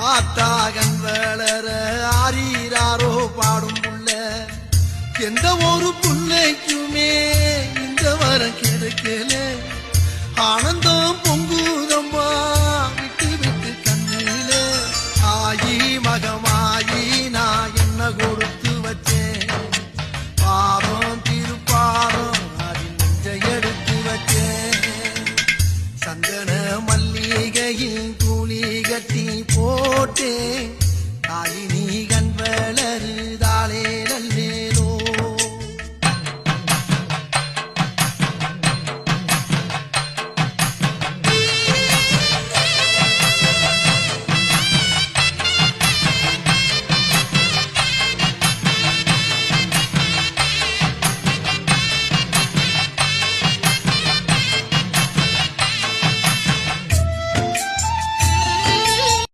ஆத்தாகன் வளர ஆரீராரோ பாடும் புள்ள எந்த ஒரு புள்ளைக்குமே இந்த வரம் கிடைக்கல ஆனந்தம் பொங்குதம்மா விட்டு விட்டு கண்ணில ஆயி மகமாயி நான் என்ன கொடுத்து வச்சேன் பாவம் திருப்பாவம் அதில் நெஞ்ச எடுத்து வச்சேன் சந்தன மல்லிகையில் கூலி கட்டி போட்டேன்